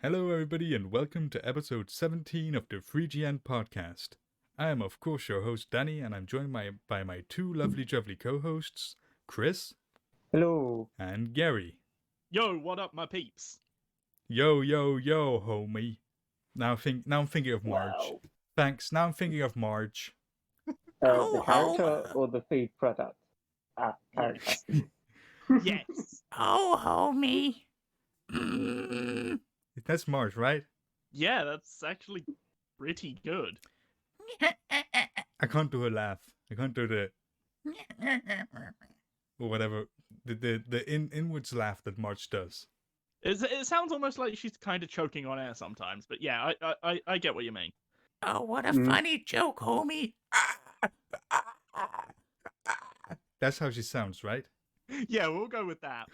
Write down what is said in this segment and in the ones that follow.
Hello, everybody, and welcome to episode 17 of the 3GN podcast. I am, of course, your host, Danny, and I'm joined by my two lovely, jubbly co-hosts, Chris Hello. and Gary. Yo, what up, my peeps? Yo, yo, yo, homie. Now I'm thinking of Marge. Wow. Thanks. Now I'm thinking of Marge. The character or the food product? Character. Yes. Oh, homie. That's Marge, right? Yeah, that's actually pretty good. I can't do her laugh. I can't do the or whatever the inwards laugh that Marge does. It sounds almost like she's kind of choking on air sometimes, but yeah, I get what you mean. Oh, what a funny joke, homie. That's how she sounds, right? Yeah, we'll go with that.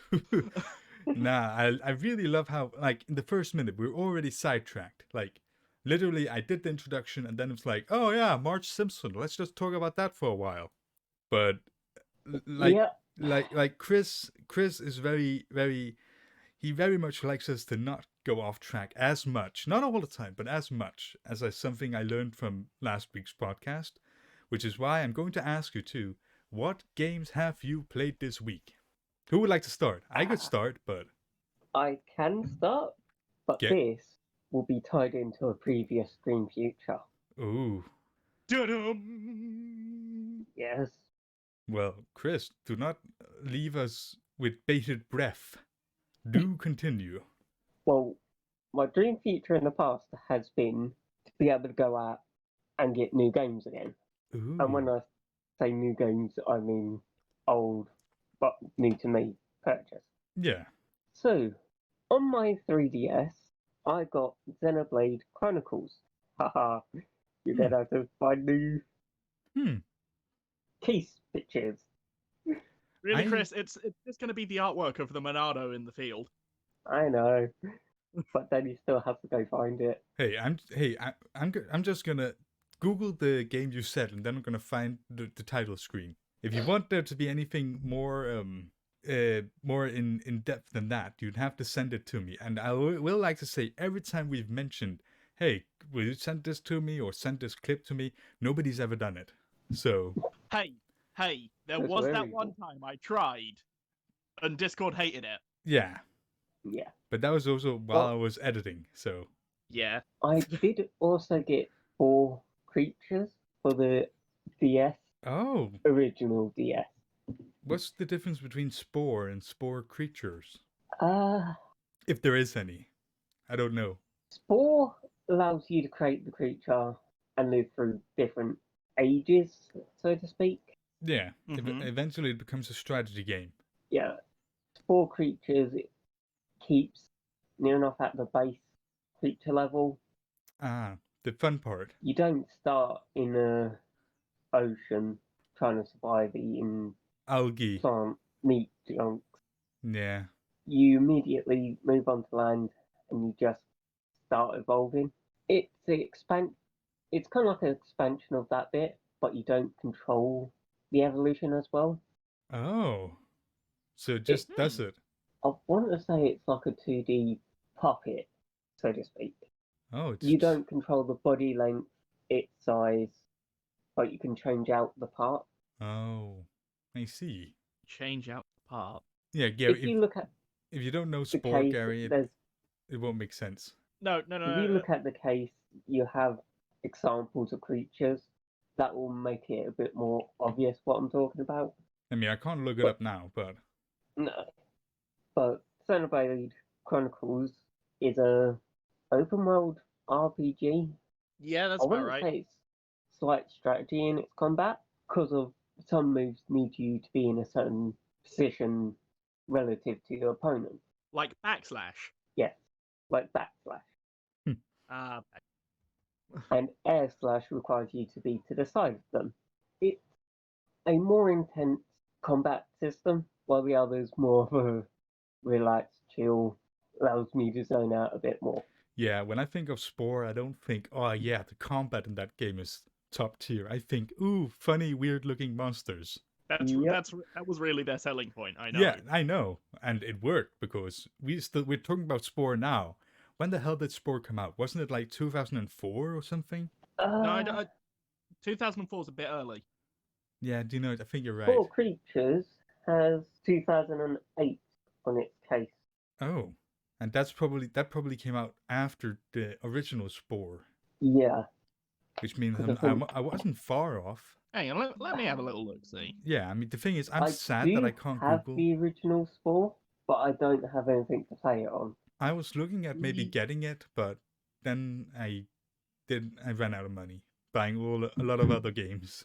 Nah, I really love how, like, in the first minute, we're already sidetracked. Like, literally, I did the introduction, and then it's like, oh yeah, Marge Simpson, let's just talk about that for a while. But, like Chris is very much likes us to not go off track as much. Not all the time, but as much as something I learned from last week's podcast, which is why I'm going to ask you too, what games have you played this week? Who would like to start? I could start, but... I can start, but this will be tied into a previous Dream Future. Ooh. Da-dum! Yes. Well, Chris, do not leave us with bated breath. Do continue. Well, my Dream Future in the past has been to be able to go out and get new games again. Ooh. And when I say new games, I mean old, but new to me purchase. Yeah. So, on my 3DS, I got Xenoblade Chronicles. Haha, you're going to have to find new case pictures. Really, Chris, it's just going to be the artwork of the Monado in the field. I know, but then you still have to go find it. Hey, I'm just gonna Google the game you said, and then I'm gonna find the title screen. If you want there to be anything more more in depth than that, you'd have to send it to me. And I will like to say, every time we've mentioned, hey, will you send this to me or send this clip to me? Nobody's ever done it. So Hey, there was that one time I tried, and Discord hated it. yeah. Yeah. But that was also while I was editing, so... Yeah. I did also get 4 creatures for the DS. Oh. Original DS. What's the difference between Spore and Spore creatures? If there is any. I don't know. Spore allows you to create the creature and live through different ages, so to speak. Yeah. Eventually it becomes a strategy game. Yeah. Spore creatures, it keeps near enough at the base creature level. Ah, the fun part. You don't start in a ocean trying to survive eating algae, plant, meat, junk. Yeah. You immediately move onto land and you just start evolving. It's kind of like an expansion of that bit, but you don't control the evolution as well. Oh. So it just does it. I want to say it's like a 2D puppet, so to speak. Oh, You don't control the body length, its size, but you can change out the part. Oh, I see. Change out the part. Yeah, Gary, if you don't know Spore, case, Gary, it won't make sense. No. If you look at the case, you have examples of creatures. That will make it a bit more obvious what I'm talking about. I mean, I can't look it up now, but... No. But Xenoblade Chronicles is a open world RPG. Yeah, that's I about wouldn't right. say it's slight strategy in its combat, because of some moves need you to be in a certain position relative to your opponent. Like backslash? Yes, like backslash. And air slash requires you to be to the side of them. It's a more intense combat system, while the other's more of a relaxed, chill, allows me to zone out a bit more. Yeah, when I think of Spore, I don't think, oh yeah, the combat in that game is top tier. I think, ooh, funny, weird-looking monsters. That was really their selling point. I know. Yeah, I know, and it worked because we're talking about Spore now, when the hell did Spore come out? Wasn't it like 2004 or something? No, 2004 is a bit early. Yeah, do you know? I think you're right. Spore Creatures has 2008 on its case. Oh, and that probably came out after the original Spore, Yeah. which means Because I think- I wasn't far off. Hang on, let me have a little look. See. Yeah, I mean the thing is, I'm I sad do that I can't have Google. the original Spore, but I don't have anything to play it on. I was looking at maybe getting it, but then I ran out of money buying a lot of other games.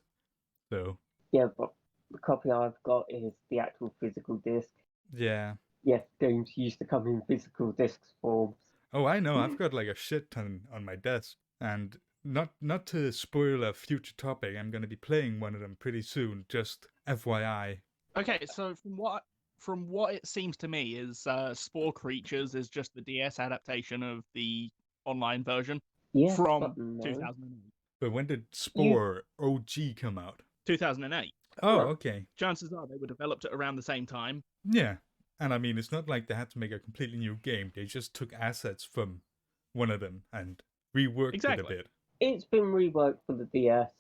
So Yeah, but the copy I've got is the actual physical disc. yeah. Yes, games used to come in physical discs forms. Oh, I know. I've got like a shit ton on my desk, and not to spoil a future topic, I'm gonna be playing one of them pretty soon. Just FYI. Okay, so from what it seems to me is Spore Creatures is just the DS adaptation of the online version Yes, from but no. 2008. But when did Spore OG come out? 2008. Oh, Well- okay. Chances are they were developed at around the same time. Yeah. And I mean, it's not like they had to make a completely new game. They just took assets from one of them and reworked it a Exactly. bit. It's been reworked for the DS,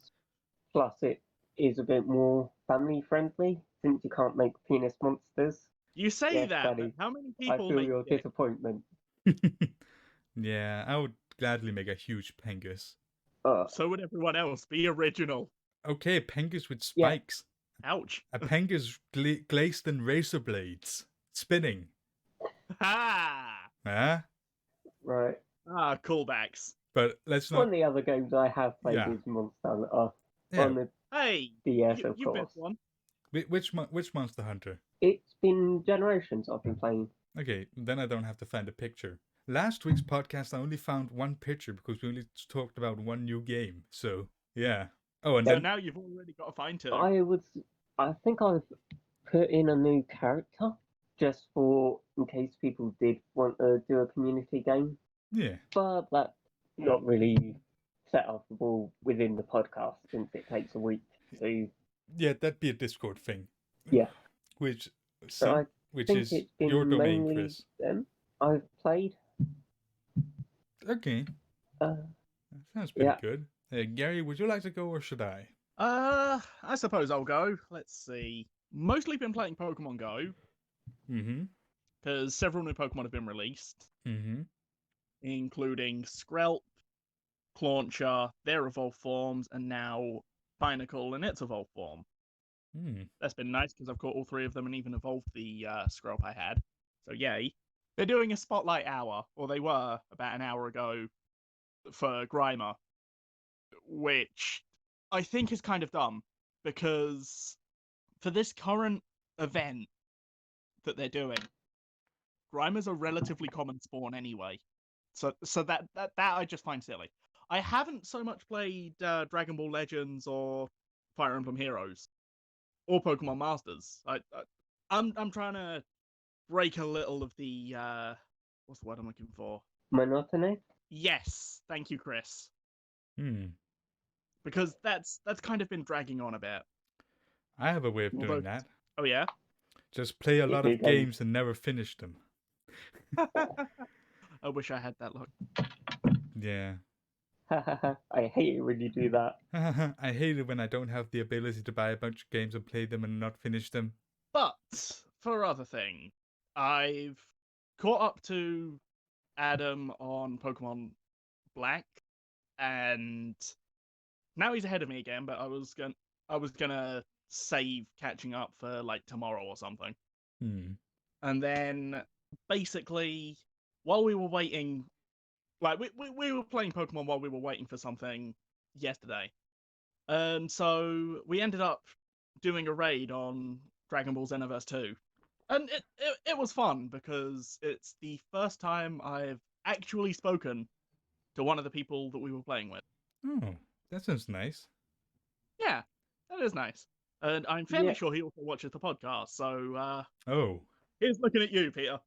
plus it is a bit more family friendly since you can't make penis monsters. You say Yes, that, Daddy. but how many I people feel make your dick? disappointment. Yeah, I would gladly make a huge Pengus. So would everyone else. Be original. Okay, Pengus with Yeah. spikes. Ouch. A Pengus glazed in razor blades. Spinning. Ha! Huh? Right. Ah, callbacks. But let's One not... of the other games I have played Yeah. is Monster Hunter Yeah. on the Hey, DS, of you've been course. one. Which Monster Hunter? It's been generations I've been playing. Okay, then I don't have to find a picture. Last week's podcast, I only found one picture because we only talked about one new game. So, yeah. Oh, and So then... now you've already got to find two. I think I've put in a new character just for in case people did want to do a community game, Yeah. but that's not really set upable within the podcast since it takes a week to. Yeah, that'd be a Discord thing. Yeah. Which So which think is it's been your domain, mainly Chris. them I've played. Okay. Uh, That sounds pretty yeah. good. Gary, would you like to go or should I? I suppose I'll go. Let's see. Mostly been playing Pokemon Go Mm-hmm. because several new Pokemon have been released, Mm-hmm. including Skrelp, Clauncher, their evolved forms, and now Binacle in its evolved form. Hmm. That's been nice because I've caught all three of them and even evolved the Skrelp I had. So yay. They're doing a spotlight hour, or they were about an hour ago, for Grimer, which I think is kind of dumb because for this current event that they're doing, Grimer's a relatively common spawn anyway. So that I just find silly. I haven't so much played Dragon Ball Legends or Fire Emblem Heroes or Pokemon Masters. I'm trying to break a little of the what's the word I'm looking for? Monotony? Yes, thank you, Chris. Hmm. Because that's kind of been dragging on a bit. I have a way of doing Although- that. Oh yeah. Just play a lot you of go. games and never finish them. I wish I had that luck. Yeah. I hate it when you do that. I hate it when I don't have the ability to buy a bunch of games and play them and not finish them. But for other thing, I've caught up to Adam on Pokemon Black, and now he's ahead of me again. But I was gonna save catching up for like tomorrow or something. Hmm. And then basically, while we were waiting, like we were playing Pokemon while we were waiting for something yesterday, and so we ended up doing a raid on Dragon Ball Xenoverse 2, and it was fun because it's the first time I've actually spoken to one of the people that we were playing with. Oh, that sounds nice. Yeah, that is nice, and I'm fairly Yeah. sure he also watches the podcast. So Oh. here's looking at you, Peter.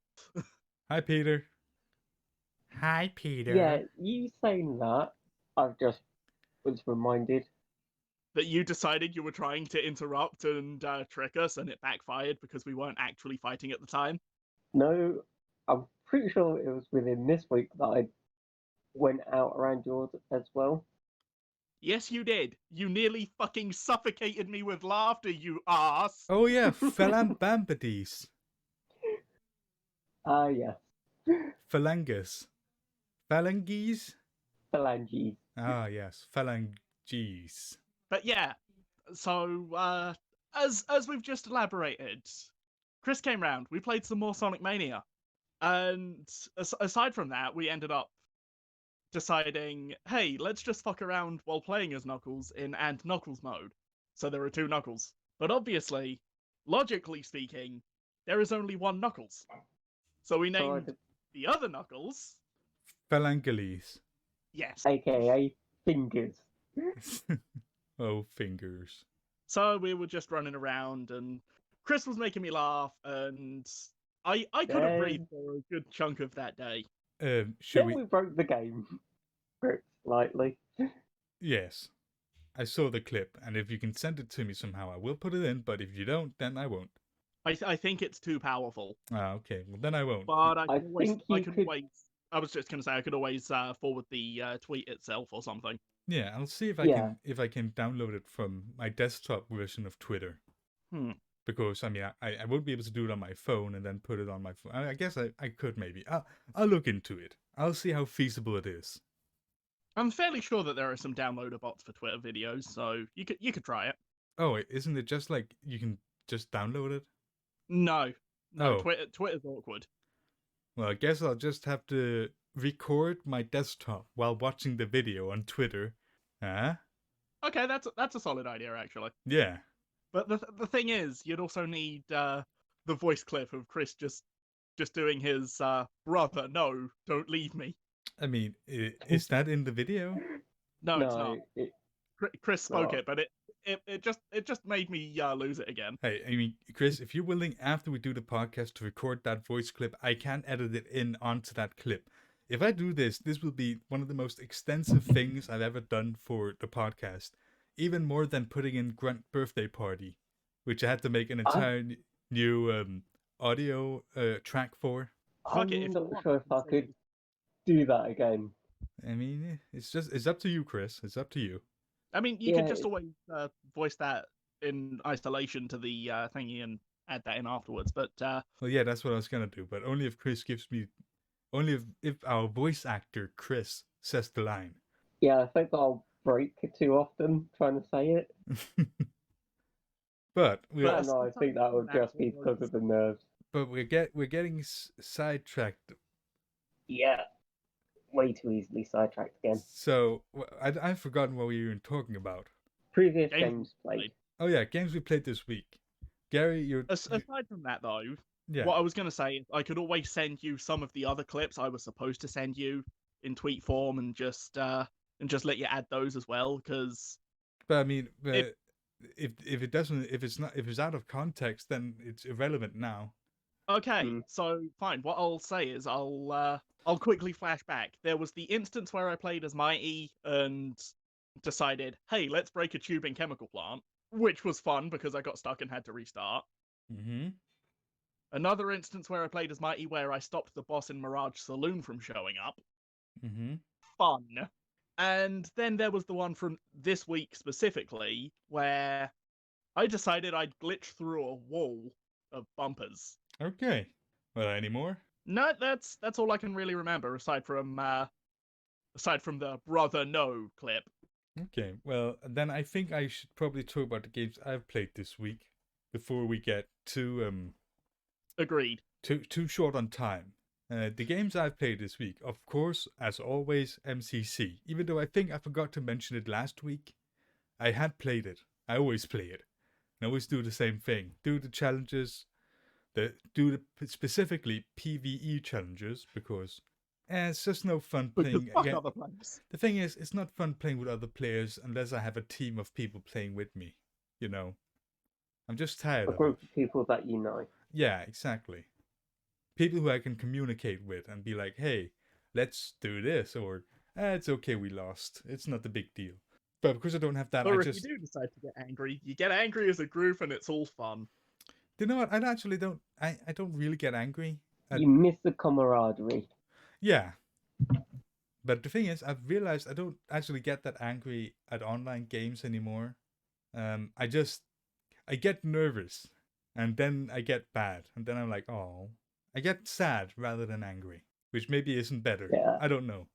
Hi, Peter. Hi, Peter. Yeah, you saying that, I've just was reminded. That you decided you were trying to interrupt and trick us, and it backfired because we weren't actually fighting at the time. No, I'm pretty sure it was within this week that I went out around yours as well. Yes, you did. You nearly fucking suffocated me with laughter, you ass. Oh yeah, Phalambambides. Ah, yes. Phalanges. Phalanges? Phalanges. Ah, yes. Phalanges. But yeah, so as we've just elaborated, Chris came round. We played some more Sonic Mania, and aside from that, we ended up deciding, hey, let's just fuck around while playing as Knuckles in and Knuckles mode. So there are two Knuckles, but obviously, logically speaking, there is only one Knuckles. So we So I named did- the other Knuckles. Phalangeles. Yes. AKA fingers. Oh, fingers. So we were just running around, and Chris was making me laugh, and I couldn't Then- breathe for a good chunk of that day. Should Then we broke the game. Very slightly. Yes. I saw the clip, and if you can send it to me somehow, I will put it in, but if you don't, then I won't. I think it's too powerful, Ah, okay. Well, then I won't. but I I can always, think I you can could- always. I was just gonna say I could always forward the tweet itself or something. Yeah, I'll see if Yeah. I can download it from my desktop version of Twitter. Hmm. Because I mean I won't be able to do it on my phone and then put it on my phone. I guess I could maybe. I'll look into it. I'll see how feasible it is. I'm fairly sure that there are some downloader bots for Twitter videos, so you could try it. Oh, wait, isn't it just like you can just download it? No, Oh. Twitter's awkward. Well, I guess I'll just have to record my desktop while watching the video on Twitter. Huh? Okay, that's a solid idea actually. Yeah. But the thing is, you'd also need the voice clip of Chris just doing his brother, no, don't leave me. I mean, is that in the video? No, it's not. it, Chris spoke No. it, but it just made me lose it again. Hey, I mean, Chris, if you're willing after we do the podcast to record that voice clip, I can edit it in onto that clip. If I do this, this will be one of the most extensive things I've ever done for the podcast. Even more than putting in Grunt Birthday Party, which I had to make an entire new audio track for. Fuck it, I'm if you not want, sure I if can I say could do that again. I mean, it's up to you, Chris. It's up to you. I mean, you Yeah, could just always voice that in isolation to the thingy and add that in afterwards. But Well, yeah, that's what I was gonna do, but only if Chris gives me, only if our voice actor Chris says the line. Yeah, I think I'll break too often trying to say it. But we But- are, No, I think that would just be because of the nerves. but we're getting sidetracked. Yeah. Way too easily sidetracked again. So I've forgotten what we were even talking about. Previous Games games played. Oh yeah, games we played this week. Gary, aside from that, though, yeah. what I was going to say is I could always send you some of the other clips I was supposed to send you in tweet form and just let you add those as well, because But I mean, If- if it doesn't, if it's out of context, then it's irrelevant now. okay, Mm. so fine. What I'll say is I'll quickly flash back. There was the instance where I played as Mighty and decided, hey, let's break a tubing chemical plant, which was fun because I got stuck and had to restart. Mm-hmm. Another instance where I played as Mighty where I stopped the boss in Mirage Saloon from showing up. Mm-hmm. Fun. And then there was the one from this week specifically where I decided I'd glitch through a wall of bumpers. Okay. Well, any more? No, that's all I can really remember aside from the brother no clip. Okay. Well, then I think I should probably talk about the games I've played this week before we get too Agreed. too short on time. The games I've played this week, of course, as always, MCC. Even though I think I forgot to mention it last week, I had played it. I always play it. I always do the same thing. Do the challenges, specifically PvE challenges, because it's just no fun Because playing fuck again. other players. The thing is, it's not fun playing with other players unless I have a team of people playing with me. You know, I'm just tired A of it. group of people that you know. Yeah, exactly. People who I can communicate with and be like, hey, let's do this, or it's okay, we lost. It's not a big deal. But because I don't have that, Or I if just. you do decide to get angry, you get angry as a group and it's all fun. You know what? I actually don't. I don't really get angry. You miss the camaraderie. Yeah. But the thing is, I've realized I don't actually get that angry at online games anymore. I get nervous, and then I get bad, and then I'm like, oh, I get sad rather than angry, which maybe isn't better. Yeah. I don't know.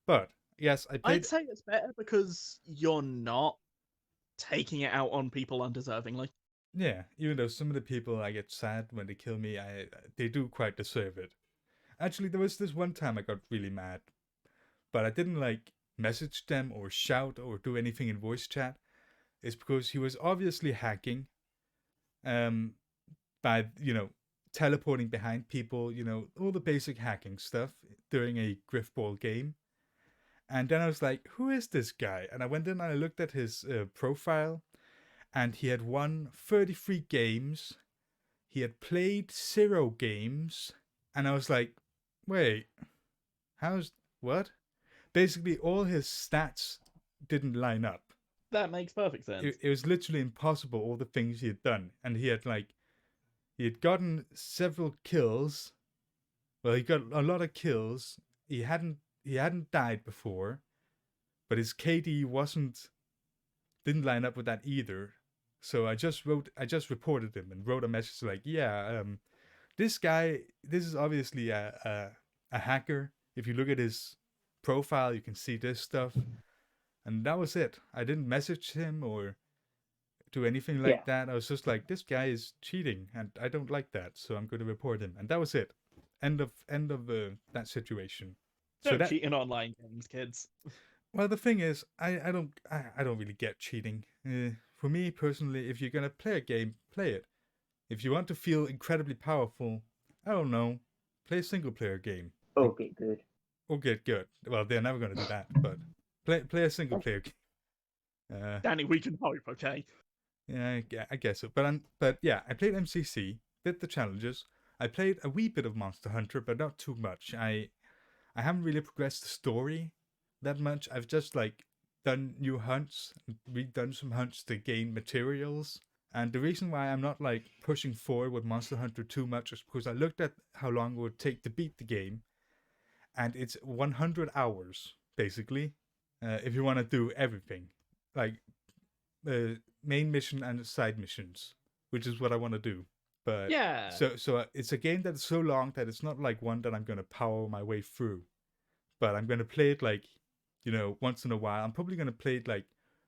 But yes, I played. I'd say it's better because you're not taking it out on people undeservingly. Yeah, even though some of the people I get sad when they kill me, they do quite deserve it. Actually, there was this one time I got really mad, but I didn't like message them or shout or do anything in voice chat. It's because he was obviously hacking, by teleporting behind people, all the basic hacking stuff during a Griffball game. And then I was like, who is this guy? And I went in and I looked at his profile, and he had won 33 games. He had played 0 games. And I was like, wait, what? Basically, all his stats didn't line up. That makes perfect sense. It was literally impossible, all the things he had done. And he had gotten several kills. Well, he got a lot of kills. He hadn't died before, but his KD didn't line up with that either. So I just reported him and wrote a message like, this guy, this is obviously a hacker. If you look at his profile, you can see this stuff. And that was it. I didn't message him or do anything like that. I was just like, this guy is cheating, and I don't like that, so I'm going to report him. And that was it. End of that situation. Don't cheat in online games, kids. Well, the thing is, I don't really get cheating. For me personally, if you're gonna play a game, play it. If you want to feel incredibly powerful, I don't know, play a single player game. Or get good. Or get good. Well, they're never gonna do that, but play a single player game. Danny, we can hope, okay? Yeah, I guess so. But yeah, I played MCC, did the challenges. I played a wee bit of Monster Hunter, but not too much. I haven't really progressed the story that much. I've just done new hunts, redone some hunts to gain materials. And the reason why I'm not pushing forward with Monster Hunter too much is because I looked at how long it would take to beat the game, and it's 100 hours basically, if you want to do everything, main mission and side missions, which is what I want to do. But yeah, so it's a game that's so long that it's not one that I'm gonna power my way through, but I'm gonna play it once in a while. I'm probably gonna play it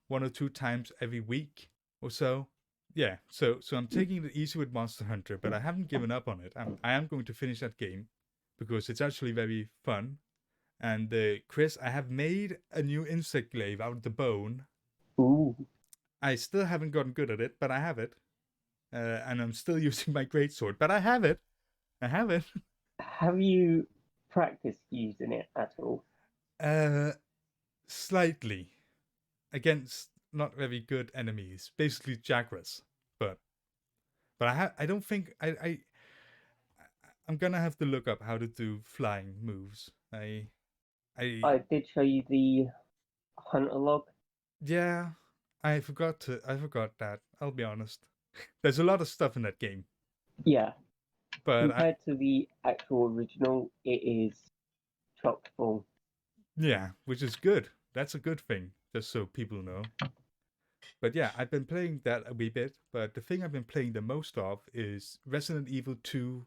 1 or 2 times every week or so. Yeah, so I'm taking it easy with Monster Hunter, but I haven't given up on it. I am going to finish that game because it's actually very fun. And Chris, I have made a new insect glaive out of the bone. Ooh. I still haven't gotten good at it, but I have it. And I'm still using my greatsword, but I have it. Have you practiced using it at all? Slightly. Against not very good enemies, basically Jaguars. But I don't think I'm gonna have to look up how to do flying moves. I did show you the hunter log. Yeah, I forgot that. I'll be honest. There's a lot of stuff in that game. Yeah. But compared to the actual original, it is chock full. Yeah, which is good. That's a good thing, just so people know. But yeah, I've been playing that a wee bit, but the thing I've been playing the most of is Resident Evil 2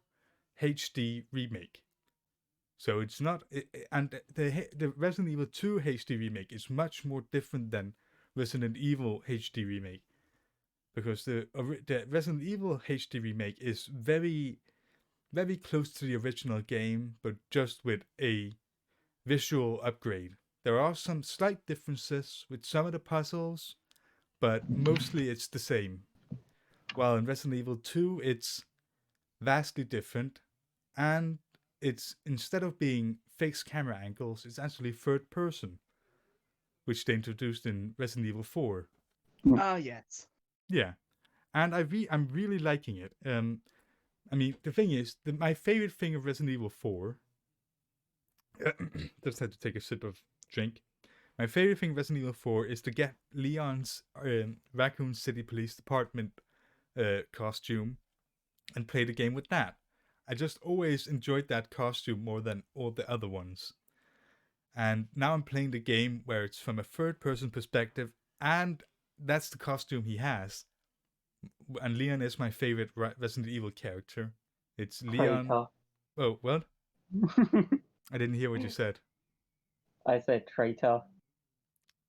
HD Remake. So it's not, and the Resident Evil 2 HD Remake is much more different than Resident Evil HD Remake, because the Resident Evil HD Remake is very, very close to the original game, but just with a visual upgrade. There are some slight differences with some of the puzzles, but mostly it's the same. While in Resident Evil 2, it's vastly different, and it's, instead of being fixed camera angles, it's actually third person, which they introduced in Resident Evil 4. Ah, yes. Yeah, and I'm really liking it. I mean, the thing is, my favorite thing of Resident Evil 4. Just had to take a sip of drink. My favorite thing of Resident Evil 4 is to get Leon's Raccoon City Police Department costume and play the game with that. I just always enjoyed that costume more than all the other ones. And now I'm playing the game where it's from a third-person perspective, and that's the costume he has. And Leon is my favorite Resident Evil character. It's Leon. Traitor. Oh, what? I didn't hear what you said. I said traitor.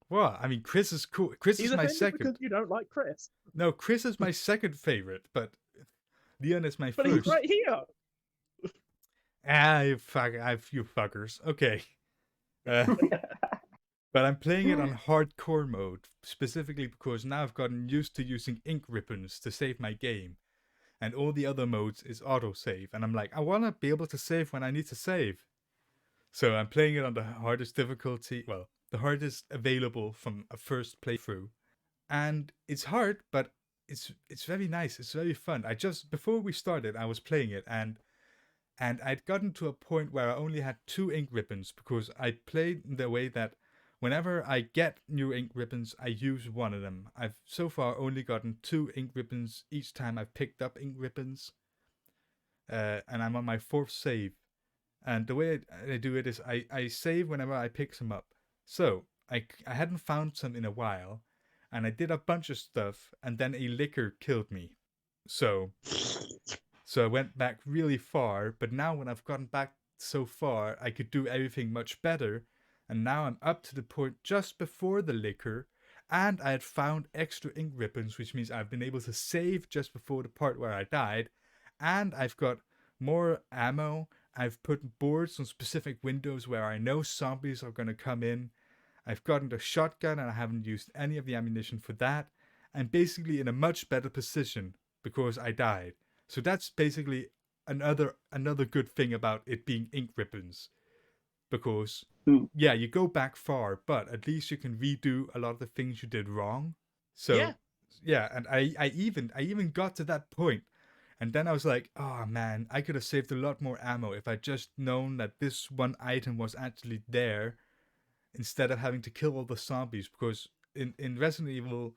Well, I mean, Chris is cool. Chris He's is my offended second. because you don't like Chris. No, Chris is my second favorite, but Leon is my But first. he's right here. You fuckers. Okay. But I'm playing it on hardcore mode, specifically because now I've gotten used to using ink ribbons to save my game. And all the other modes is autosave. And I'm like, I want to be able to save when I need to save. So I'm playing it on the hardest difficulty, well, the hardest available from a first playthrough. And it's hard, but it's very nice. It's very fun. Before we started, I was playing it, and I'd gotten to a point where I only had 2 ink ribbons, because I played in the way that whenever I get new ink ribbons, I use one of them. I've so far only gotten 2 ink ribbons each time I've picked up ink ribbons. And I'm on my 4th save. And the way I do it is I save whenever I pick some up. So I hadn't found some in a while, and I did a bunch of stuff, and then a licker killed me. So I went back really far, but now when I've gotten back so far, I could do everything much better. And now I'm up to the point just before the licker, and I had found extra ink ribbons, which means I've been able to save just before the part where I died, and I've got more ammo. I've put boards on specific windows where I know zombies are going to come in. I've gotten the shotgun, and I haven't used any of the ammunition for that. I'm basically in a much better position because I died. So that's basically another good thing about it being ink ribbons. Because, yeah, you go back far, but at least you can redo a lot of the things you did wrong. So, yeah, and I even got to that point. And then I was like, oh man, I could have saved a lot more ammo if I'd just known that this one item was actually there, instead of having to kill all the zombies. Because in Resident Evil,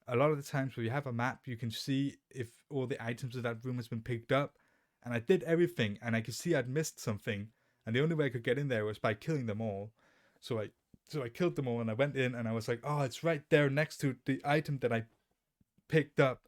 a lot of the times where you have a map, you can see if all the items of that room has been picked up. And I did everything, and I could see I'd missed something. And the only way I could get in there was by killing them all. So I killed them all, and I went in, and I was like, oh, it's right there next to the item that I picked up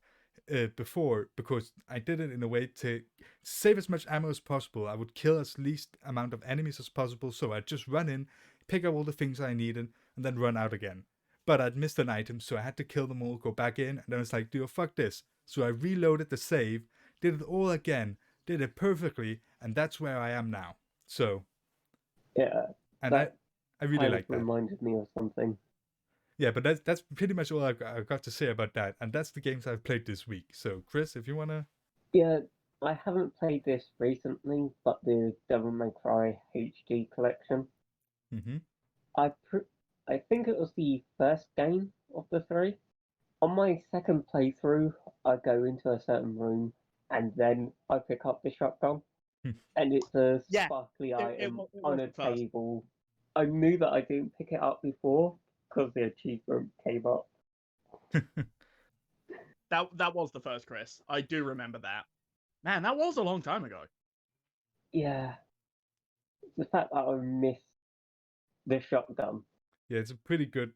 before, because I did it in a way to save as much ammo as possible. I would kill as least amount of enemies as possible, so I'd just run in, pick up all the things I needed, and then run out again. But I'd missed an item, so I had to kill them all, go back in, and then I was like, dude, fuck this. So I reloaded the save, did it all again, did it perfectly, and that's where I am now. So, yeah, and I really like that. Reminded me of something. Yeah, but that's pretty much all I've got to say about that, and that's the games I've played this week. So, Chris, if you wanna, Yeah, I haven't played this recently, but the Devil May Cry HD collection. I think it was the first game of the 3. On my second playthrough, I go into a certain room, and then I pick up the shotgun. And it's a sparkly item on a table. I knew that I didn't pick it up before because the achievement came up. That was the first, Chris. I do remember that. Man, that was a long time ago. Yeah. The fact that I missed the shotgun. Yeah, it's a pretty good.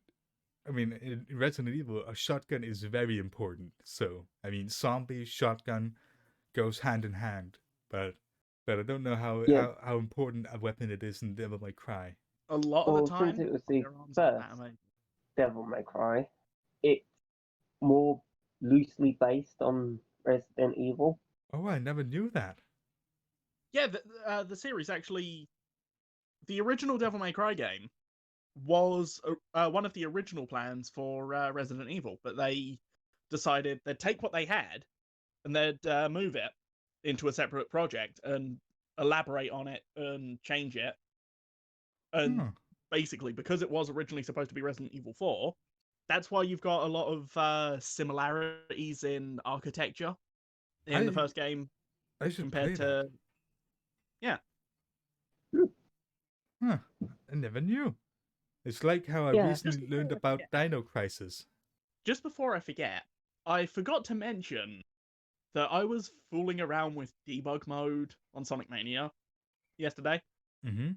I mean, in Resident Evil, a shotgun is very important. So, I mean, zombie shotgun goes hand in hand. But I don't know how important a weapon it is in Devil May Cry. A lot of the time, since it was the first Devil May Cry, it's more loosely based on Resident Evil. Oh, I never knew that. Yeah, the series actually, the original Devil May Cry game was one of the original plans for Resident Evil, but they decided they'd take what they had and they'd move it into a separate project and elaborate on it and change it. And basically, because it was originally supposed to be Resident Evil 4, that's why you've got a lot of similarities in architecture in the first game compared to... Yeah. Huh. I never knew. It's like how I recently learned about Dino Crisis. Just before I forget, I forgot to mention that I was fooling around with debug mode on Sonic Mania yesterday, Mm-hmm.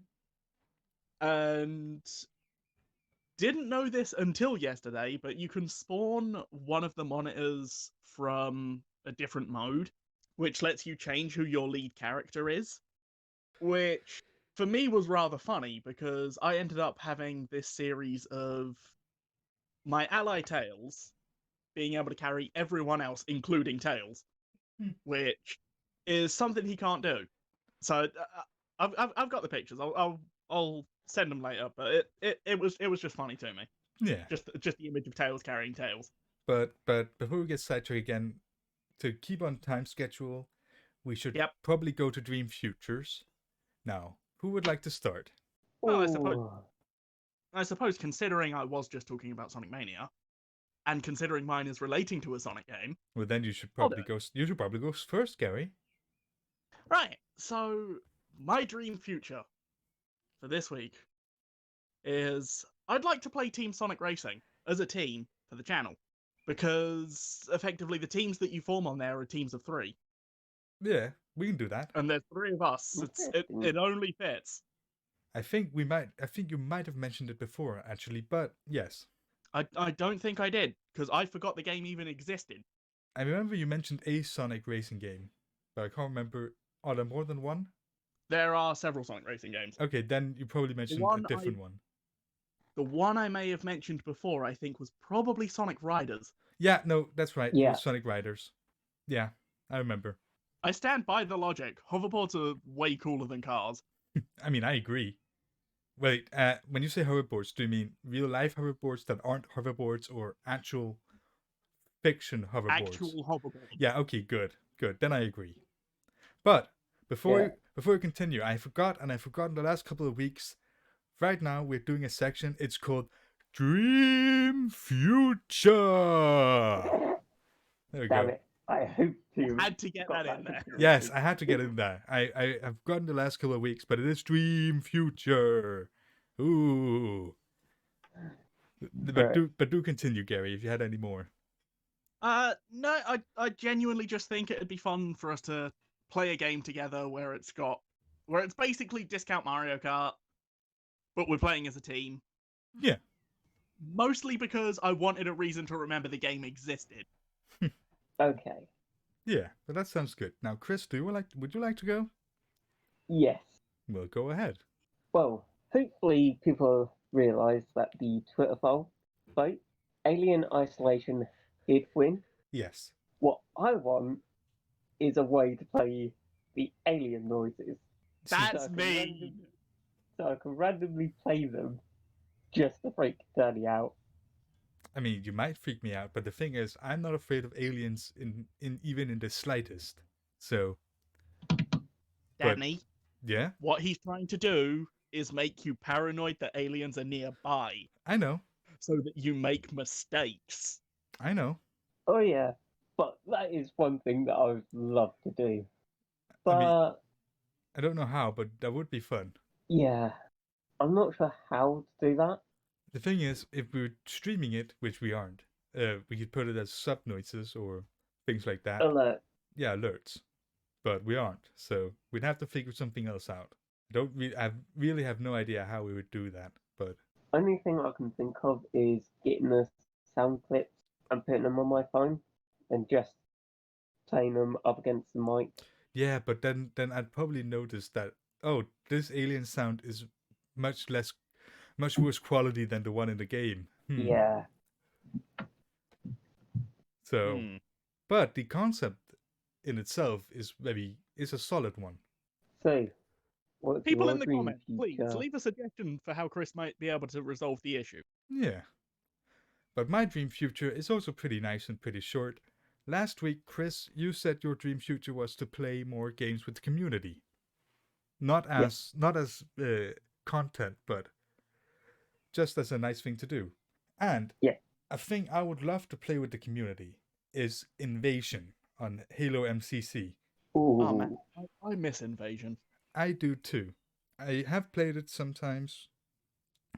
and didn't know this until yesterday, but you can spawn one of the monitors from a different mode, which lets you change who your lead character is, which for me was rather funny because I ended up having this series of my ally Tails being able to carry everyone else, including Tails, which is something he can't do. So I've got the pictures. I'll send them later. But it was just funny to me. Yeah. Just the image of Tails carrying Tails. But before we get sidetracked again, to keep on time schedule, we should probably go to Dream Futures. Now, who would like to start? Well, Ooh. I suppose considering I was just talking about Sonic Mania, and considering mine is relating to a Sonic game. Well, then you should probably go. You should probably go first, Gary. Right. So my dream future for this week is I'd like to play Team Sonic Racing as a team for the channel, because effectively the teams that you form on there are teams of 3. Yeah, we can do that. And there's 3 of us. It only fits. I think you might have mentioned it before, actually, but yes. I don't think I did, because I forgot the game even existed. I remember you mentioned a Sonic racing game, but I can't remember. Are there more than one? There are several Sonic racing games. Okay, then you probably mentioned a different one. The one I may have mentioned before, I think, was probably Sonic Riders. Yeah, no, that's right. Yeah. It was Sonic Riders. Yeah, I remember. I stand by the logic. Hoverboards are way cooler than cars. I mean, I agree. Wait, when you say hoverboards, do you mean real-life hoverboards that aren't hoverboards or actual fiction hoverboards? Actual hoverboards. Yeah, okay, good. Then I agree. But before we continue, I've forgotten the last couple of weeks. Right now, we're doing a section. It's called Dream Future. There we Damn go. it. I hope you Had to get that in there. Yes, I had to get in there. I have gotten the last couple of weeks, but it is Dream Future. Ooh. But do continue, Gary, if you had any more. No, I genuinely just think it'd be fun for us to play a game together where it's basically discount Mario Kart, but we're playing as a team. Yeah. Mostly because I wanted a reason to remember the game existed. Okay. Yeah, but that sounds good. Now, Chris, would you like to go? Yes. Well, go ahead. Well, hopefully people realise that the Twitter vote, Alien Isolation, did win. Yes. What I want is a way to play the alien noises. That's me. So I can randomly play them just to freak Danny out. I mean, you might freak me out, but the thing is, I'm not afraid of aliens even in the slightest. So, Danny, yeah, what he's trying to do is make you paranoid that aliens are nearby, I know. so that you make mistakes. I know. Oh yeah, but that is one thing that I would love to do. But I don't know how, but that would be fun. yeah, I'm not sure how to do that. The thing is, if we were streaming it, which we aren't, we could put it as sub noises or things like that. Alert. Yeah, alerts. But we aren't, so we'd have to figure something else out. I really have no idea how we would do that, but Only thing I can think of is getting the sound clips and putting them on my phone and just playing them up against the mic. yeah, but then I'd probably notice that, oh, this alien sound is much worse quality than the one in the game. Yeah. So, but the concept in itself is a solid one. So, what's People your in the dream comments, please future? leave a suggestion for how Chris might be able to resolve the issue. Yeah. But my dream future is also pretty nice and pretty short. Last week, Chris, you said your dream future was to play more games with the community. Not as content, but just as a nice thing to do. And a thing I would love to play with the community is Invasion on Halo MCC. Ooh. Oh man, I miss Invasion. I do too. I have played it sometimes,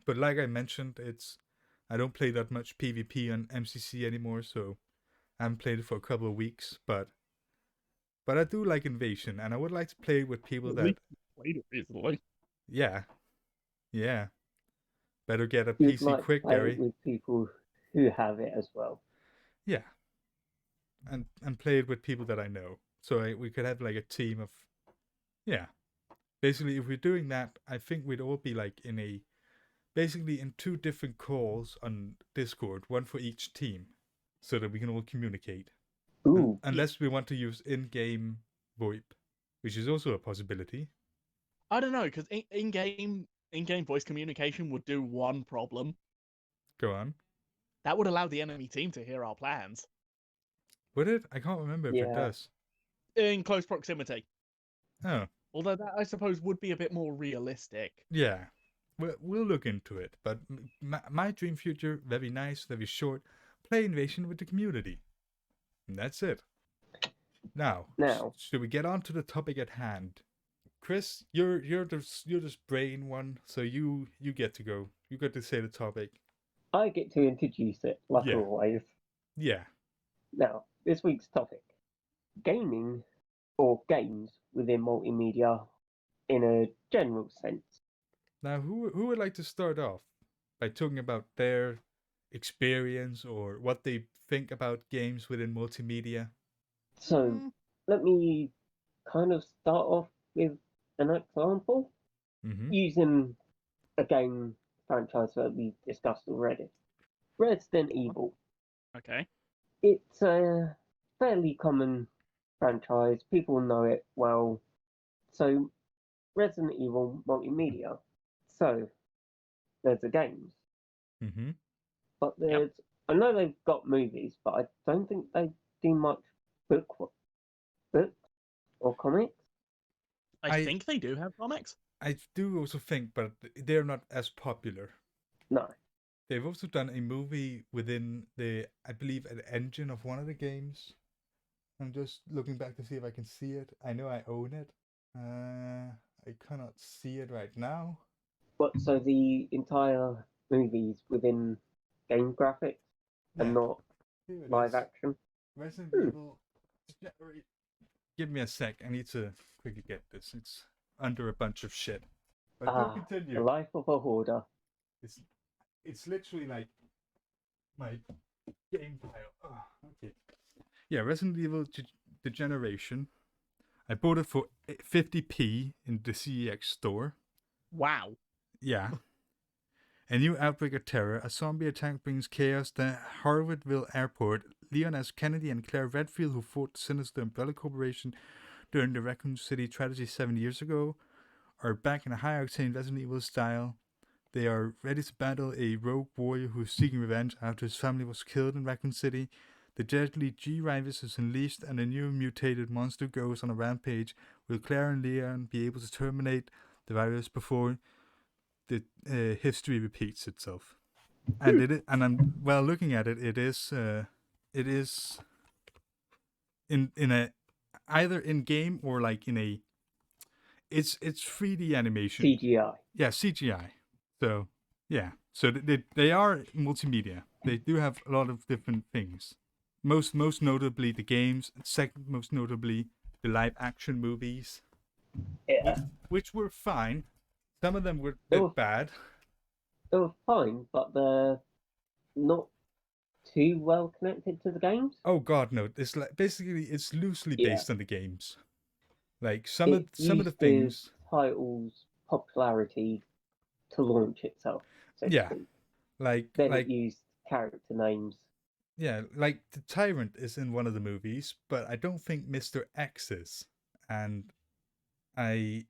but like I mentioned, I don't play that much PvP on MCC anymore, so I haven't played it for a couple of weeks. But But I do like Invasion, and I would like to play with people that, played it recently. yeah, yeah. Better get a You'd PC like to quick, play Gary. it with people who have it as well. Yeah, and play it with people that I know. So we could have like a team of, yeah. Basically, if we're doing that, I think we'd all be like basically in 2 different calls on Discord, one for each team, so that we can all communicate. Ooh, Unless we want to use in-game VoIP, which is also a possibility. I don't know, because in-game voice communication would do one problem. Go on. That would allow the enemy team to hear our plans Would it? I can't remember if it Yeah. does. in close proximity. Oh, Although that, I suppose, would be a bit more realistic. yeah. We'll look into it. But my dream future, very nice, very short. Play Invasion with the community. And that's it. Now, should we get on to the topic at hand? Chris, you're this brain one, so you get to go. You get to say the topic. I get to introduce it, like Yeah. always. Yeah. Now, this week's topic: gaming or games within multimedia in a general sense. Now, who would like to start off by talking about their experience or what they think about games within multimedia? So, let me kind of start off with an example Mm-hmm. using a game franchise that we discussed already. Resident Evil. Okay. It's a fairly common franchise. People know it well. So, Resident Evil multimedia. So, there's the games. Mm-hmm. But I know they've got movies, but I don't think they do much books or comics. I think they do have comics. I do also think, but they're not as popular. No. They've also done a movie within I believe, an engine of one of the games. I'm just looking back to see if I can see it. I know I own it. I cannot see it right now. But so the entire movie's within game graphics and not live action. Resident Evil. Give me a sec. I need to quickly get this. It's under a bunch of shit. But do continue. The life of a hoarder. It's literally like my game pile. Oh, okay. Yeah, Resident Evil Degeneration. I bought it for 50p in the CEX store. Wow. Yeah. A new outbreak of terror. A zombie attack brings chaos to Harvardville Airport. Leon S. Kennedy and Claire Redfield, who fought the sinister Umbrella Corporation during the Raccoon City tragedy 7 years ago, are back in a high-octane Resident Evil style. They are ready to battle a rogue warrior who is seeking revenge after his family was killed in Raccoon City. The deadly G-Virus is unleashed and a new mutated monster goes on a rampage. Will Claire and Leon be able to terminate the virus before the history repeats itself? And I'm looking at it. It is in a either in game or like in a it's 3D animation. CGI. Yeah, CGI. So yeah, so they are multimedia. They do have a lot of different things. Most notably the games. Second most notably the live action movies. Yeah. Which were fine. Some of them were a bit bad. They were fine, but they're not too well connected to the games. Oh god, no! It's like basically it's loosely based on the games. Like some of the things. Title's popularity to launch itself. So yeah, like it used character names. Yeah, like the Tyrant is in one of the movies, but I don't think Mr. X is, and I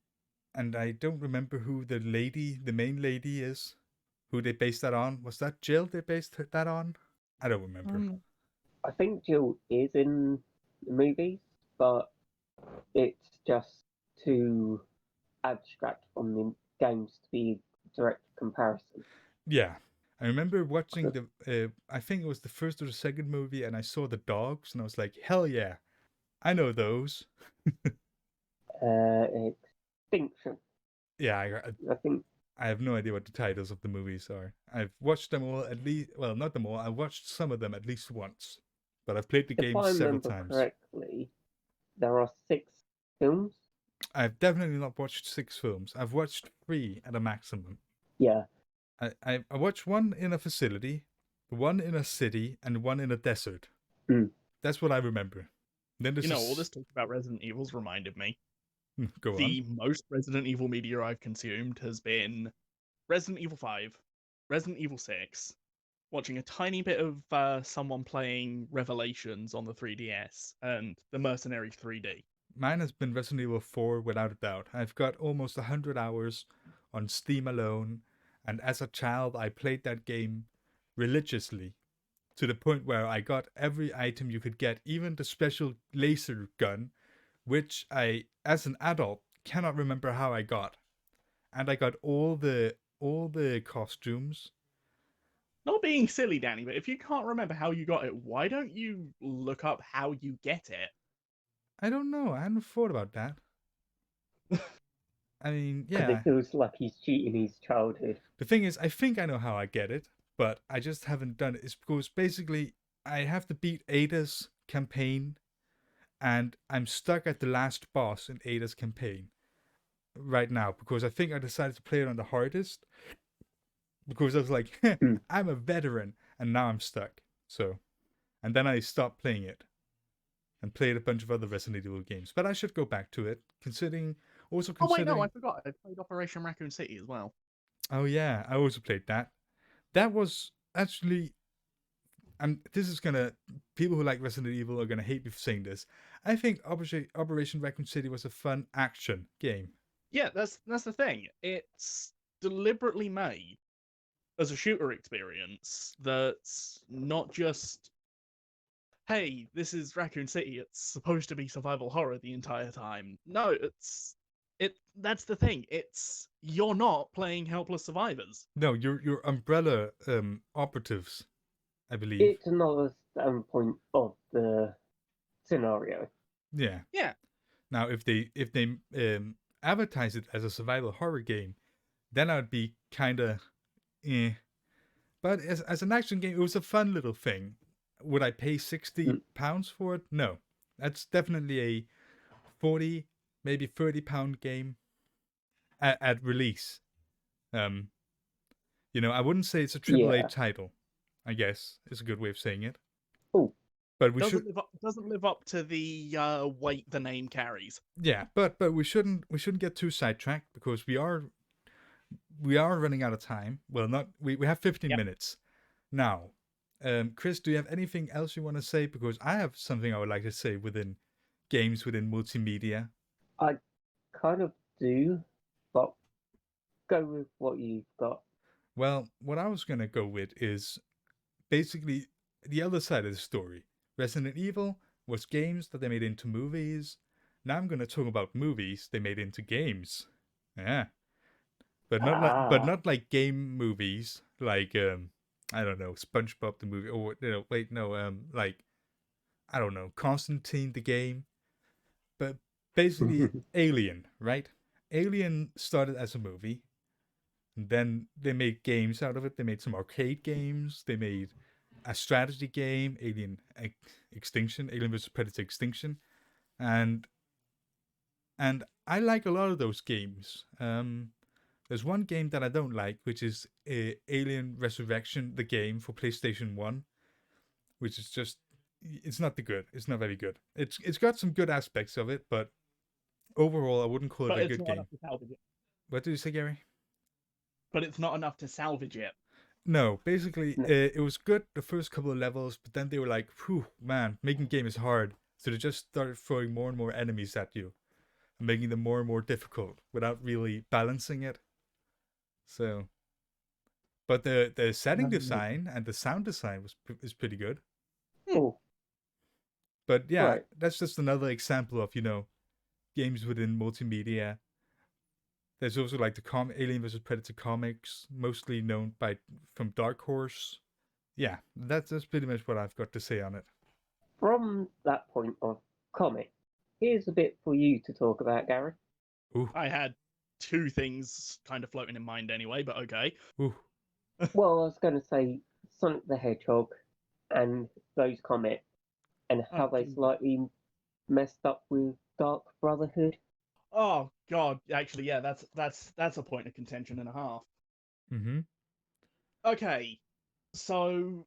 don't remember who the main lady is, who they based that on. Was that Jill they based that on? I don't remember. I think Jill is in the movies, but it's just too abstract from the games to be a direct comparison. Yeah. I remember watching I think it was the first or the second movie, and I saw the dogs, and I was like, hell yeah, I know those. Extinction. Yeah, I think I have no idea what the titles of the movies are. I've watched them all at least, well, not them all. I watched some of them at least once, but I've played the game several times. If I remember correctly, there are 6 films. I've definitely not watched 6 films. I've watched 3 at a maximum. Yeah. I watched one in a facility, one in a city, and one in a desert. Mm. That's what I remember. Then there's all this talk about Resident Evil's reminded me. Go on. The most Resident Evil media I've consumed has been Resident Evil 5, Resident Evil 6, watching a tiny bit of someone playing Revelations on the 3DS, and The Mercenary 3D. Mine has been Resident Evil 4 without a doubt. I've got almost 100 hours on Steam alone, and as a child I played that game religiously to the point where I got every item you could get, even the special laser gun, which I, as an adult, cannot remember how I got. And I got all the costumes. Not being silly, Danny, but if you can't remember how you got it, why don't you look up how you get it? I don't know. I hadn't thought about that. I mean, Because yeah. it feels like he's cheating his childhood. The thing is, I think I know how I get it, but I just haven't done it. It's because basically I have to beat Ada's campaign, and I'm stuck at the last boss in Ada's campaign right now because I think I decided to play it on the hardest because I was like, I'm a veteran, and now I'm stuck. So, and then I stopped playing it and played a bunch of other Resident Evil games. But I should go back to it, considering. Oh wait, no, I forgot. I played Operation Raccoon City as well. Oh yeah, I also played that. That was actually. This is gonna. People who like Resident Evil are gonna hate me for saying this. I think Operation Raccoon City was a fun action game. Yeah, that's the thing. It's deliberately made as a shooter experience that's not just, hey, this is Raccoon City, it's supposed to be survival horror the entire time. No, that's the thing. It's, you're not playing helpless survivors. No, you're Umbrella operatives, I believe. It's another standpoint of the scenario. Yeah. Yeah. Now, if they advertise it as a survival horror game, then I'd be kind of, But as an action game, it was a fun little thing. Would I pay £60 for it? No. That's definitely a 40, maybe £30 game at release. I wouldn't say it's a AAA title, I guess is a good way of saying it. Oh. But we doesn't live up to the weight the name carries. Yeah, but we shouldn't get too sidetracked because we are running out of time. Well, not we have 15 minutes now. Chris, do you have anything else you want to say? Because I have something I would like to say within games within multimedia. I kind of do, but go with what you've got. Well, what I was gonna go with is basically the other side of the story. Resident Evil was games that they made into movies. Now I'm gonna talk about movies they made into games. Yeah. But not like game movies like I don't know, SpongeBob the movie, or like I don't know, Constantine the game. But basically Alien, right? Alien started as a movie, and then they made games out of it. They made some arcade games. They made a strategy game, Alien Extinction, Alien vs Predator Extinction, and I like a lot of those games. There's one game that I don't like, which is Alien Resurrection, the game for PlayStation 1, which is just, it's not very good. It's got some good aspects of it, but overall I wouldn't call it a good game. What did you say, Gary? But it's not enough to salvage it. No, basically, it was good the first couple of levels, but then they were like, whew, man, making game is hard. So they just started throwing more and more enemies at you and making them more and more difficult without really balancing it. So, but the setting design and the sound design is pretty good. Oh. But yeah, that's just another example of, games within multimedia. There's also like the Alien vs Predator comics, mostly known from Dark Horse. Yeah, that's pretty much what I've got to say on it. From that point of comic, here's a bit for you to talk about, Gary. Ooh. I had 2 things kind of floating in mind anyway, but okay. Ooh. Well, I was going to say Sonic the Hedgehog and those comics and how they slightly messed up with Dark Brotherhood. Oh God, actually, yeah, that's a point of contention and a half. Mm-hmm. Okay, so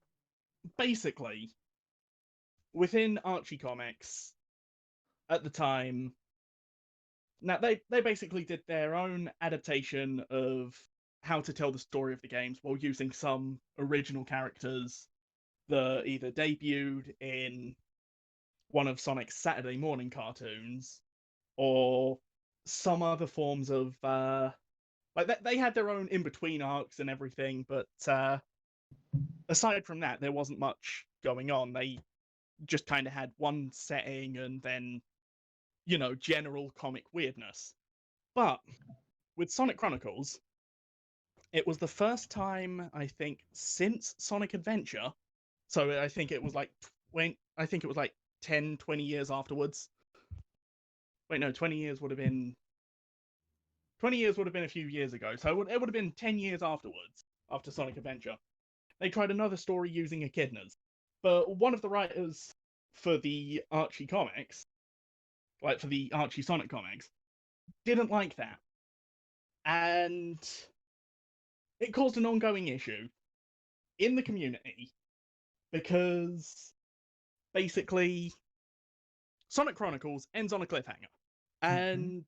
basically, within Archie Comics at the time, now they basically did their own adaptation of how to tell the story of the games while using some original characters that either debuted in one of Sonic's Saturday morning cartoons or some other forms of like they had their own in-between arcs and everything, but aside from that, there wasn't much going on. They just kind of had one setting and then, general comic weirdness. But with Sonic Chronicles, it was the first time, I think, since Sonic Adventure. So I think it was like 10, 20 years afterwards. Wait, no, 20 years would have been 20 years would have been a few years ago. So it would have been 10 years afterwards, after Sonic Adventure. They tried another story using echidnas. But one of the writers for the Archie comics, like for the Archie Sonic comics, didn't like that. And it caused an ongoing issue in the community because basically Sonic Chronicles ends on a cliffhanger. And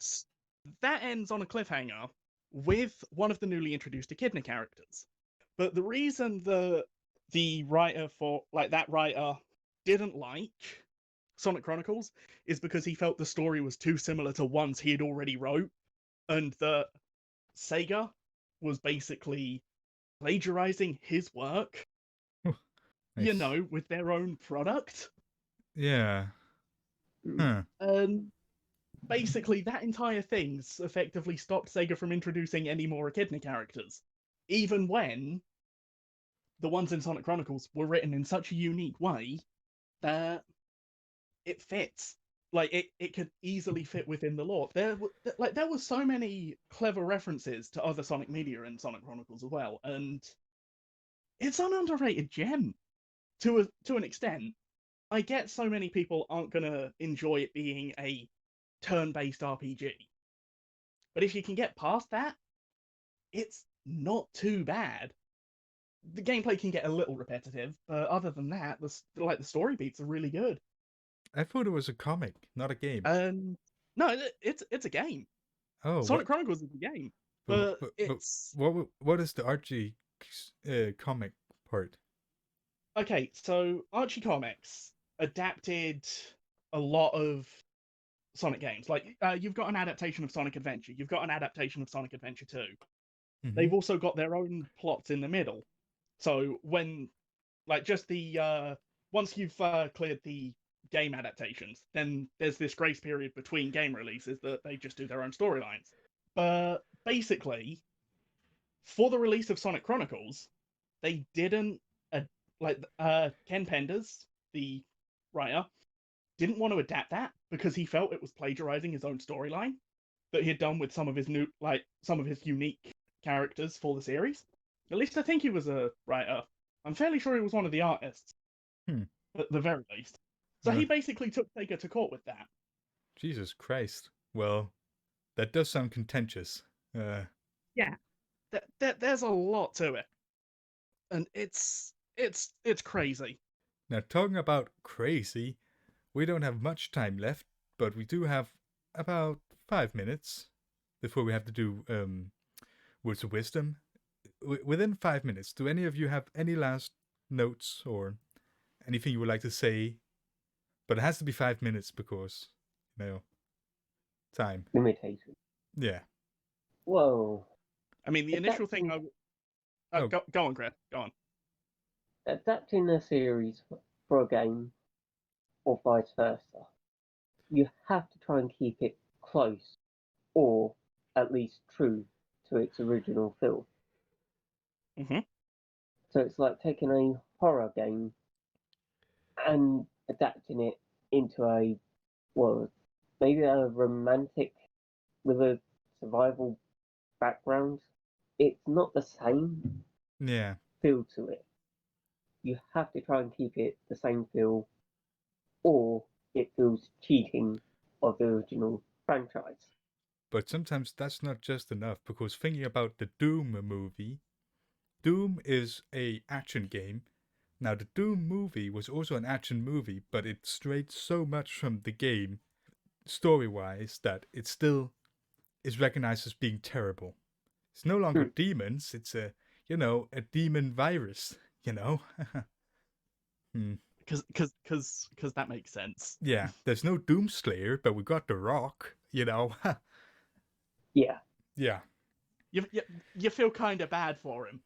that ends on a cliffhanger with one of the newly introduced echidna characters. But the reason the writer for that writer didn't like Sonic Chronicles is because he felt the story was too similar to ones he had already wrote, and that Sega was basically plagiarizing his work, Nice. with their own product. Yeah. Huh. And basically, that entire thing's effectively stopped Sega from introducing any more echidna characters, even when the ones in Sonic Chronicles were written in such a unique way that it fits. Like it could easily fit within the lore. There were so many clever references to other Sonic media in Sonic Chronicles as well, and it's an underrated gem to an extent. I get so many people aren't gonna enjoy it being a turn-based RPG, but if you can get past that, it's not too bad. The gameplay can get a little repetitive, but other than that, the story beats are really good. I thought it was a comic, not a game. No, it's a game. Oh, Sonic what? Chronicles is a game, But, but but, but it's what is the Archie comic part? okay. So Archie Comics adapted a lot of Sonic games. Like you've got an adaptation of Sonic Adventure, you've got an adaptation of Sonic Adventure 2. They've also got their own plots in the middle. So when just the once you've cleared the game adaptations, then there's this grace period between game releases that they just do their own storylines. But basically, for the release of Sonic Chronicles, they didn't Ken Penders, the writer, didn't want to adapt that because he felt it was plagiarizing his own storyline that he had done with some of his unique characters for the series. At least I think he was a writer. I'm fairly sure he was one of the artists, at the very least. So he basically took Sega to court with that. Jesus Christ. Well, that does sound contentious. Yeah, there's a lot to it, and it's crazy. Now, talking about crazy, we don't have much time left, but we do have about 5 minutes before we have to do words of wisdom. Within 5 minutes, do any of you have any last notes or anything you would like to say? But it has to be 5 minutes because, time. Limitation. Yeah. Whoa. I mean, the initial thing go on, Chris. Go on. Adapting a series for a game, or vice versa, you have to try and keep it close, or at least true to its original film. So it's like taking a horror game and adapting it into maybe a romantic with a survival background. It's not the same feel to it. You have to try and keep it the same feel, or it feels cheating of the original franchise. But sometimes that's not just enough, because thinking about the Doom movie, Doom is a action game. Now the Doom movie was also an action movie, but it strayed so much from the game, story-wise, that it still is recognized as being terrible. It's no longer demons, it's a demon virus, Because that makes sense. Yeah, there's no Doomslayer, but we got The Rock, Yeah. Yeah. You feel kind of bad for him.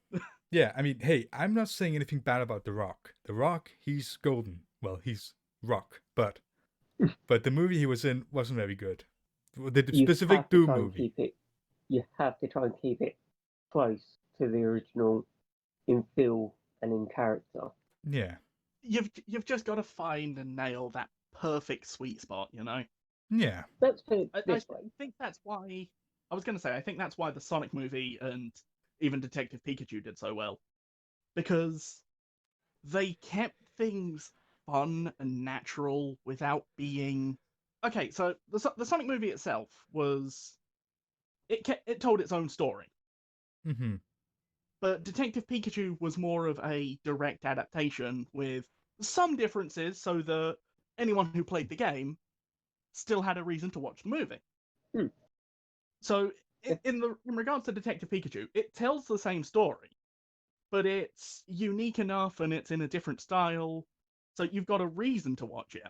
Yeah, I mean, hey, I'm not saying anything bad about The Rock. The Rock, he's golden. Well, he's rock, but the movie he was in wasn't very good. The specific Doom movie. You have to try and keep it close to the original in feel and in character. Yeah. You've just got to find and nail that perfect sweet spot, Yeah. Let's put it this I way. think that's why I was going to say I think that's why the Sonic movie and even Detective Pikachu did so well, because they kept things fun and natural without being okay. So the Sonic movie itself was it told its own story. Mm-hmm. But Detective Pikachu was more of a direct adaptation with some differences so that anyone who played the game still had a reason to watch the movie. So in regards to Detective Pikachu, it tells the same story, but it's unique enough and it's in a different style, so you've got a reason to watch it.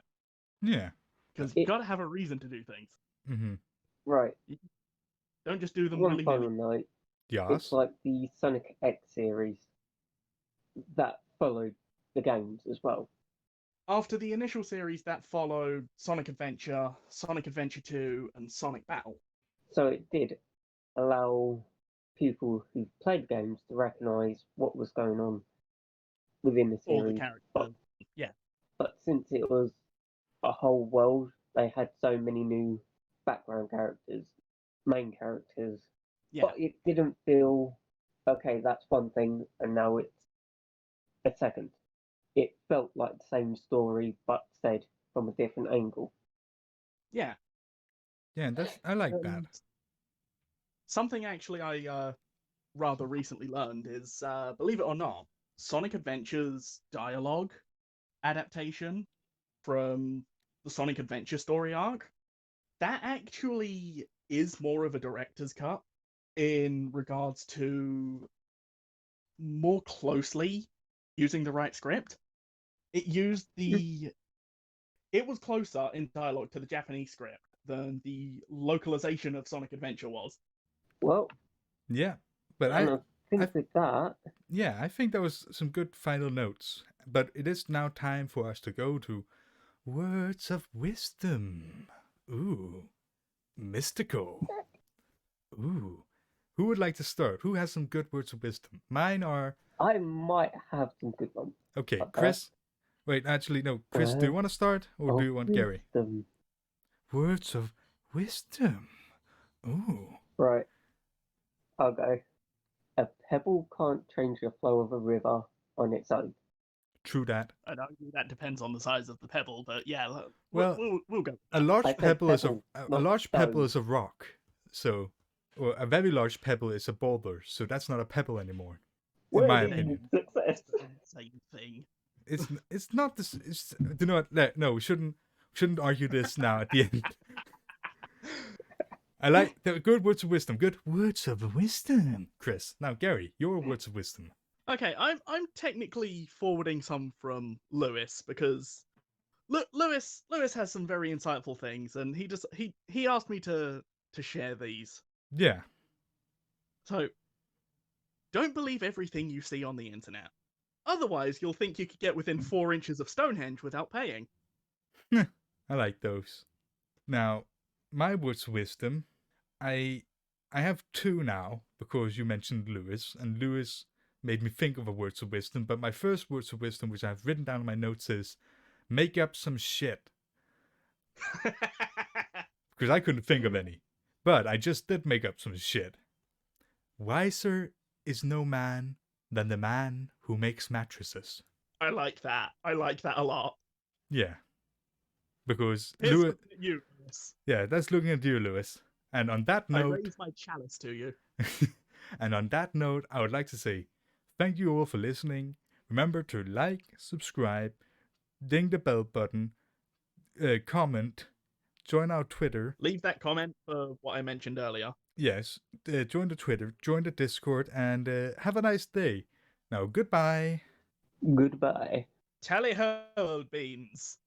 Yeah. Because you've got to have a reason to do things. Mm-hmm. Right. Don't just do them One willy-nilly. final note. Yes. It's like the Sonic X series that followed the games as well. After the initial series that followed Sonic Adventure, Sonic Adventure 2, and Sonic Battle. So it did allow people who played games to recognise what was going on within the series. All the characters. But since it was a whole world, they had so many new background characters, main characters. Yeah. But it didn't feel, okay, that's one thing, and now it's a second. It felt like the same story, but said from a different angle. Yeah. Yeah, I like that. Something actually I rather recently learned is, believe it or not, Sonic Adventure's dialogue adaptation from the Sonic Adventure story arc, that actually is more of a director's cut in regards to more closely using the right script. It was closer in dialogue to the Japanese script than the localization of Sonic Adventure was. Well, yeah, but I think with that. Yeah, I think that was some good final notes. But it is now time for us to go to words of wisdom. Ooh, mystical. Ooh, who would like to start? Who has some good words of wisdom? Mine are. I might have some good ones. Okay, Chris. Wait, actually, no. Chris, do you want to start or do you want Gary? Words of wisdom. Ooh. Right. I'll go. A pebble can't change the flow of a river on its own. True that. I'd argue that depends on the size of the pebble, but yeah, well, we'll go. A large pebble is a rock. So, or a very large pebble is a boulder. So that's not a pebble anymore, in my opinion. Success. Same thing. It's not this. It's, do not. No, we shouldn't argue this now at the end. I like the good words of wisdom. Good words of wisdom, Chris. Now, Gary, your words of wisdom. Okay, I'm technically forwarding some from Lewis because Lewis has some very insightful things, and he asked me to share these. Yeah. So, don't believe everything you see on the internet. Otherwise, you'll think you could get within 4 inches of Stonehenge without paying. I like those. Now, my words of wisdom, I have two now because you mentioned Lewis, and Lewis made me think of a words of wisdom. But my first words of wisdom, which I've written down in my notes, is make up some shit. Because I couldn't think of any. But I just did make up some shit. Wiser is no man than the man who makes mattresses. I like that. I like that a lot. Yeah. because Here's Lewis. looking at you, Lewis. Yeah, that's looking at you, Lewis. And on that I note, raise my chalice to you. and on that note, I would like to say thank you all for listening. Remember to like, subscribe, ding the bell button, comment, join our Twitter. Leave that comment for what I mentioned earlier. Yes, join the Twitter, join the Discord, and have a nice day. Now, goodbye. Goodbye. Tally ho, beans.